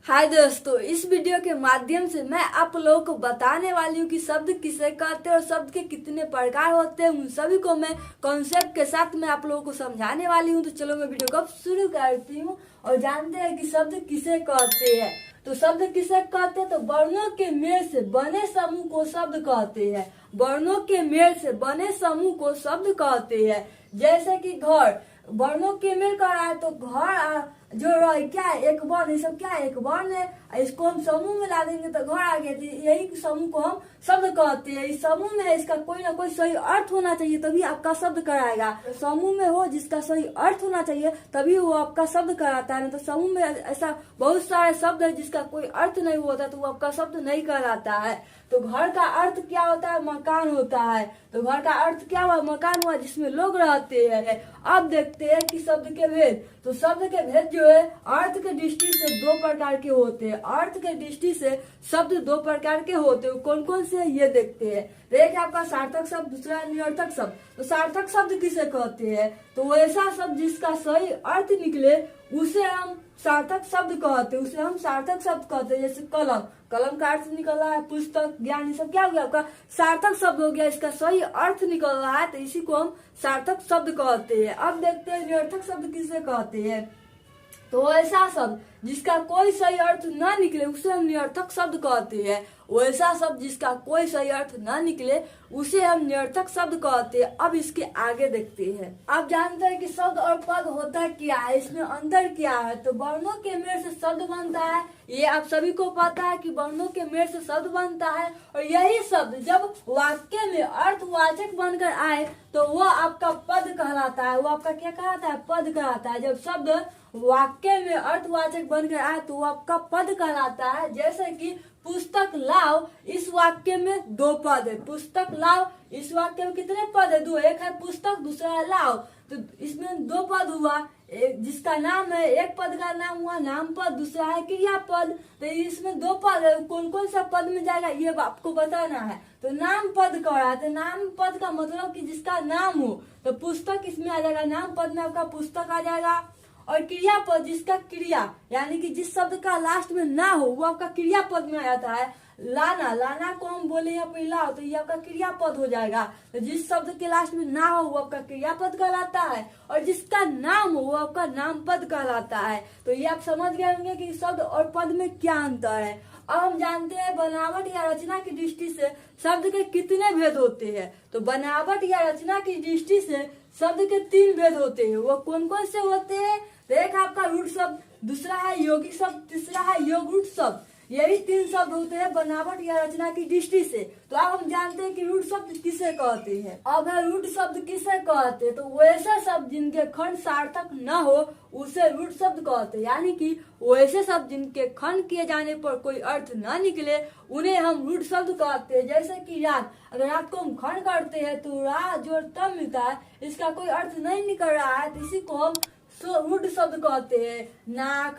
हाय दोस्तों, इस वीडियो के माध्यम से मैं आप लोगों को बताने वाली हूँ कि शब्द किसे कहते हैं और शब्द के कितने प्रकार होते हैं। उन सभी को मैं कॉन्सेप्ट के साथ मैं आप लोगों को समझाने वाली हूँ। तो चलो मैं वीडियो को शुरू करती हूँ और जानते हैं कि शब्द किसे कहते हैं। तो शब्द किसे कहते हैं, तो वर्णों के मेल से बने समूह को शब्द कहते हैं। वर्णों के मेल से बने समूह को शब्द कहते हैं। जैसे कि घर, वर्णों के मेल कर रहा है तो घर जो क्या है, एक वर्ण, ये सब क्या है, एक वर्ण है। इसको हम समूह में ला देंगे तो घर आ गया। तो यही समूह को हम शब्द कहते हैं। इस समूह में इसका कोई ना कोई सही अर्थ होना चाहिए तभी आपका शब्द कराएगा। समूह में हो जिसका सही अर्थ होना चाहिए तभी वो आपका शब्द कराता है। नहीं तो समूह में ऐसा बहुत सारे शब्द है जिसका कोई अर्थ नहीं होता तो वो आपका शब्द नहीं कराता है। तो घर का अर्थ क्या होता है, मकान होता है। तो घर का अर्थ क्या हुआ, मकान हुआ जिसमें लोग रहते हैं। अब देखते हैं कि शब्द के भेद। तो शब्द के भेद जो है अर्थ के दृष्टि से दो प्रकार के होते हैं। अर्थ के दृष्टि से शब्द दो प्रकार के होते हैं। कौन कौन से ये देखते हैं। एक आपका सार्थक शब्द, दूसरा निरर्थक शब्द। तो सार्थक शब्द किसे कहते हैं, तो वो ऐसा शब्द जिसका सही अर्थ निकले उसे हम सार्थक शब्द कहते हैं। उसे हम सार्थक शब्द कहते हैं। जैसे कलम, कलम का अर्थ निकल रहा है पुस्तक, ज्ञान, ये सब क्या हो गया आपका सार्थक शब्द हो गया। इसका सही अर्थ निकल रहा है तो इसी को हम सार्थक शब्द कहते हैं। अब देखते हैं निरर्थक शब्द किसे कहते हैं। तो ऐसा शब्द जिसका कोई सही अर्थ न निकले उसे हम निरर्थक शब्द कहते हैं। वैसा शब्द जिसका कोई सही अर्थ न निकले उसे हम निरर्थक शब्द कहते हैं। अब इसके आगे देखते हैं। आप जानते हैं कि शब्द और पद होता क्या है, इसमें अंतर क्या है। तो वर्णों के मेल से शब्द बनता है, ये आप सभी को पता है कि वर्णों के मेल से शब्द बनता है। और यही शब्द जब वाक्य में अर्थवाचक बनकर आए तो वो आपका पद कहलाता है। वो आपका क्या कहलाता है, पद कहलाता है। जब शब्द वाक्य में अर्थवाचक बनकर आए तो वो आपका पद कहलाता है। जैसे कि पुस्तक लाओ, इस वाक्य में दो पद है। पुस्तक लाओ, इस वाक्य में कितने पद है, दो। एक है पुस्तक, दूसरा है लाओ। तो इसमें दो पद हुआ, जिसका नाम है, एक पद का नाम हुआ नाम पद, दूसरा है क्रियापद। तो इसमें दो पद है, कौन कौन सा पद में जाएगा ये आपको बताना है। तो नाम पद कह रहा है, तो नाम पद का मतलब कि जिसका नाम हो। तो पुस्तक इसमें आ जाएगा, नाम पद में आपका पुस्तक आ जाएगा। और क्रियापद जिसका क्रिया यानी कि जिस शब्द का लास्ट में ना हो वो आपका क्रियापद में आ जाता है। लाना, लाना को हम बोले यहाँ पे लाओ तो ये आपका क्रियापद हो जाएगा। तो जिस शब्द के लास्ट में ना हो वो आपका क्रियापद कहलाता है और जिसका नाम हो वो आपका नाम पद कहलाता है। तो ये आप समझ गए होंगे कि शब्द और पद में क्या अंतर है। अब हम जानते हैं बनावट या रचना की दृष्टि से शब्द के कितने भेद होते हैं। तो बनावट या रचना की दृष्टि से शब्द के तीन भेद होते हैं। वो कौन कौन से होते हैं, तो एक आपका रूढ़ शब्द, दूसरा है यौगिक शब्द, तीसरा है योगरूढ़ शब्द। यही तीन शब्द होते हैं बनावट या रचना की दृष्टि से। तो अब हम जानते हैं कि रूढ़ शब्द किसे कहते हैं। अब है रूढ़ शब्द किसे कहते हैं, तो वैसे शब्द जिनके खंड सार्थक न हो उसे रूढ़ शब्द कहते हैं। यानी कि वैसे शब्द जिनके खंड किए जाने पर कोई अर्थ न निकले उन्हें हम रूढ़ शब्द कहते हैं। जैसे कि रात, अगर रात को हम खंड करते हैं तो रात जो तब मिलता है, इसका कोई अर्थ नहीं निकल रहा है तो इसी को हम रूढ़ शब्द कहते हैं। नाक,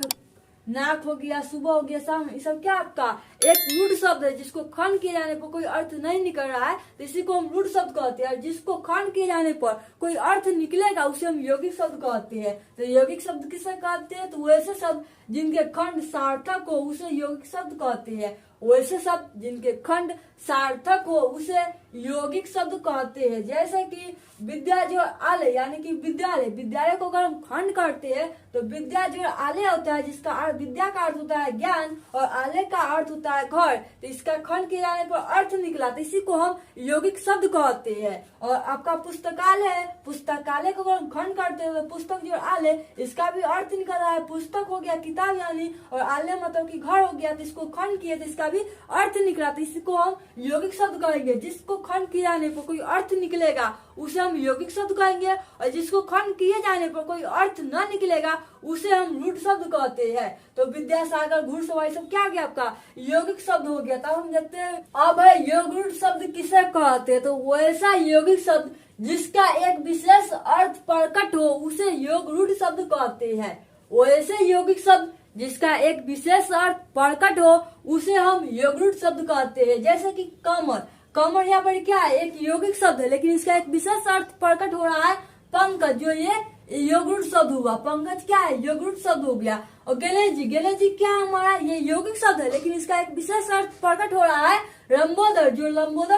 नाक हो गया, सुबह हो गया, शाम, ये सब क्या आपका एक रूढ़ शब्द है। जिसको खंड किए जाने पर कोई अर्थ नहीं निकल रहा है तो इसी को हम रूढ़ शब्द कहते हैं। और जिसको खंड किए जाने पर कोई अर्थ निकलेगा उसे हम यौगिक शब्द कहते हैं। तो यौगिक शब्द किसे कहते हैं, तो वैसे शब्द जिनके खंड सार्थक हो उसे यौगिक शब्द कहते हैं। वैसे शब्द जिनके खंड सार्थक हो उसे यौगिक शब्द कहते हैं। जैसे कि विद्या जो आले यानी कि विद्यालय, विद्यालय को अगर हम खंड करते हैं तो विद्या जो आले होता है, जिसका विद्या का अर्थ होता है ज्ञान और आले का अर्थ होता है घर। तो इसका खंड किए जाने पर अर्थ निकला तो इसी को हम यौगिक शब्द कहते हैं। और आपका पुस्तकालय है, पुस्तकालय को अगर हम खंड करते हैं तो पुस्तक जो आले, इसका भी अर्थ निकल रहा है। पुस्तक हो गया किताब यानी, और आले मतलब कि घर हो गया। तो इसको खंड किए तो इसका भी अर्थ निकला तो इसको हम यौगिक शब्द कहेंगे। जिसको खंड किए जाने पर कोई अर्थ निकलेगा उसे हम यौगिक शब्द कहेंगे। और जिसको खंड किए जाने पर कोई अर्थ न निकलेगा उसे हम रूढ़ शब्द कहते हैं। तो विद्यासागर, घुड़सवारी सब क्या गया आपका यौगिक शब्द हो गया। तब हम देखते हैं अब है योगरूढ़ शब्द किसे कहते हैं। तो वैसा यौगिक शब्द जिसका एक विशेष अर्थ प्रकट हो उसे योगरूढ़ शब्द कहते हैं। वैसे यौगिक शब्द जिसका एक विशेष अर्थ प्रकट हो उसे हम योगरूढ़ शब्द कहते हैं। जैसे कि कमर, कमर यहाँ पर क्या है, एक यौगिक शब्द है लेकिन इसका एक विशेष अर्थ प्रकट हो रहा है पंकज, जो ये योगुट शब्द हुआ। पंकज क्या है, योगुट शब्द हो गया। और गैलेज जी क्या हमारा ये यौगिक शब्द है, लेकिन इसका एक विशेष अर्थ प्रकट हो रहा है, लंबोदर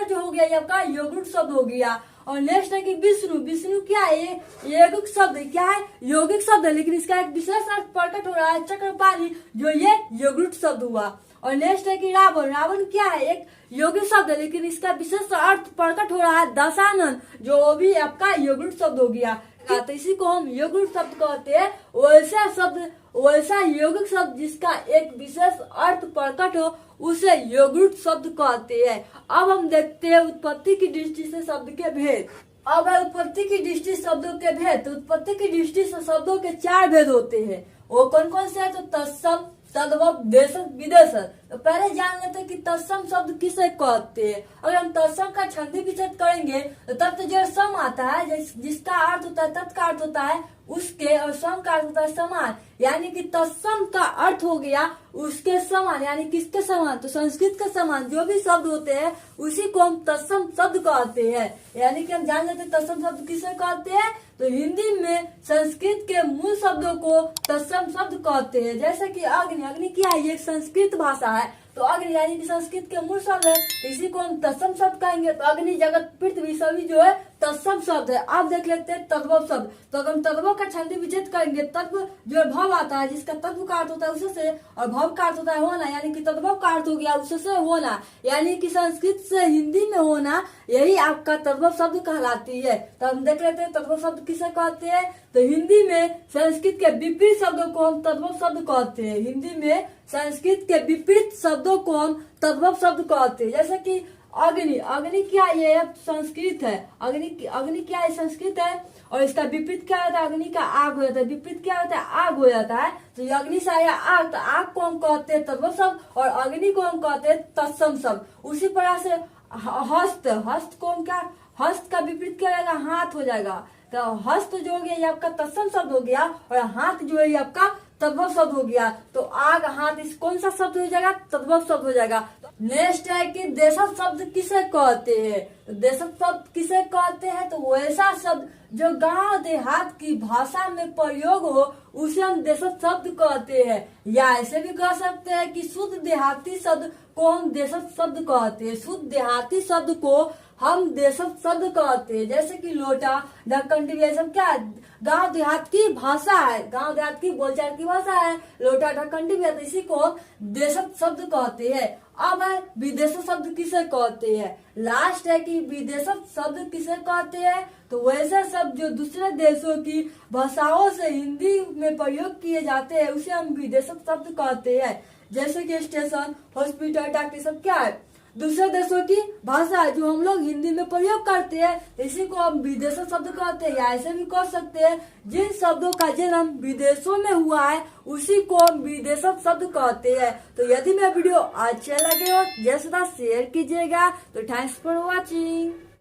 जो हो गया ये आपका योगुट शब्द हो गया। और नेक्स्ट है कि विष्णु क्या है, ये यौगिक शब्द क्या है, यौगिक शब्द है, लेकिन इसका एक विशेष अर्थ प्रकट हो रहा है, चक्रपाणी जो ये योगुट शब्द हुआ। और नेक्स्ट है कि रावण क्या है, एक यौगिक शब्द है, लेकिन इसका विशेष अर्थ प्रकट हो रहा है, दशानन जो भी आपका योगुट शब्द हो गया। तो इसी को हम योगुट शब्द कहते हैं। वैसा यौगिक शब्द जिसका एक विशेष अर्थ प्रकट हो उसे योगुट शब्द कहते हैं। अब हम देखते हैं उत्पत्ति की दृष्टि से शब्द के भेद। अब उत्पत्ति की दृष्टि शब्दों के भेद, तो उत्पत्ति की दृष्टि से शब्दों के 4 भेद होते हैं। वो कौन कौन से है, तो तत्सम, तद्भव, देशज, विदेशज। तो पहले जान लेते हैं कि तत्सम शब्द किसे कहते हैं। अगर हम तत्सम का छंदी विच्छेद करेंगे तो तत्व जो सम आता है, जिसका अर्थ होता है, तत् का अर्थ होता है उसके, और सम का अर्थ होता है समान, यानी कि तत्सम का अर्थ हो गया उसके समान, यानी किसके समान, तो संस्कृत के समान जो भी शब्द होते हैं उसी को हम तत्सम शब्द कहते हैं। यानी कि हम जान लेते हैं तत्सम शब्द किसे कहते हैं, तो हिंदी में संस्कृत के मूल शब्दों को तत्सम शब्द कहते हैं। जैसे कि अग्नि क्या है, ये संस्कृत भाषा है, तो अग्नि यानी कि संस्कृत के मूल शब्द है, इसी को हम तत्सम शब्द कहेंगे। तो अग्नि, जगत, पृथ्वी सभी जो है तत्सम शब्द है। आप देख लेते हैं तद्भव शब्द, तो अगर हम तद्भव का छंदी विच्छेद करेंगे, तत्व जो भव आता है, जिसका तत्व का अर्थ होता है उससे, और भव का अर्थ होता है होना, यानी कि तद्भव का अर्थ हो गया उससे होना, यानी कि संस्कृत से हिंदी में होना, यही आपका तद्भव शब्द कहलाती है। तो हम देख लेते हैं तद्भव शब्द किसे कहते हैं, तो हिंदी में संस्कृत के विपरीत शब्दों को हम तद्भव शब्द कहते हैं। हिंदी में संस्कृत के विपरीत शब्दों को हम तद्भव शब्द कहते हैं। जैसे कि अग्नि क्या, ये संस्कृत है, अग्नि क्या है, संस्कृत है, और इसका विपरीत क्या होता है, अग्नि का आग हो जाता है, विपरीत क्या होता है, आग हो जाता है। तो ये अग्नि से आया आग, तो आग को हम कहते हैं तद्भव शब्द, और अग्नि को हम कहते हैं तत्सम शब्द। उसी प्रकार से हस्त को हम क्या, हस्त का विपरीत क्या होगा, हाथ हो जाएगा। तो हस्त जो हो गया ये आपका तत्सम शब्द हो गया, और हाथ जो है ये आपका तद्भव शब्द हो गया। तो आग, हाथ, इस कौन सा शब्द हो जाएगा, तद्भव शब्द हो जाएगा। नेक्स्ट है कि देशज शब्द किसे कहते हैं, तो देशज शब्द किसे कहते हैं, तो वैसा शब्द जो गांव देहात की भाषा में प्रयोग हो उसे हम देशज शब्द कहते हैं। या ऐसे भी कह सकते हैं कि शुद्ध देहाती शब्द को हम देशज शब्द कहते हैं। शुद्ध देहाती शब्द को हम देशज शब्द कहते हैं। जैसे कि लोटा, ढक्कन, डिबिया, सब क्या गांव देहात की भाषा है, गांव देहात की बोलचाल की भाषा है, लोटा, ढक्कन, डिबिया, तो इसी को देशज शब्द कहते हैं। अब है विदेशज शब्द किसे कहते हैं। लास्ट है कि विदेशज शब्द किसे कहते हैं, तो वैसे शब्द जो दूसरे देशों की भाषाओं से हिंदी में प्रयोग किए जाते हैं उसे हम विदेशज शब्द कहते हैं। जैसे कि स्टेशन, हॉस्पिटल, डॉक्टर, सब क्या है, दूसरे देशों की भाषा है जो हम लोग हिंदी में प्रयोग करते हैं, इसी को हम विदेशज शब्द कहते हैं। या ऐसे भी कह सकते हैं जिन शब्दों का जन्म विदेशों में हुआ है उसी को हम विदेशज शब्द कहते हैं। तो यदि मेरा वीडियो अच्छा लगे हो जैसे शेयर कीजिएगा। तो थैंक्स फॉर वॉचिंग।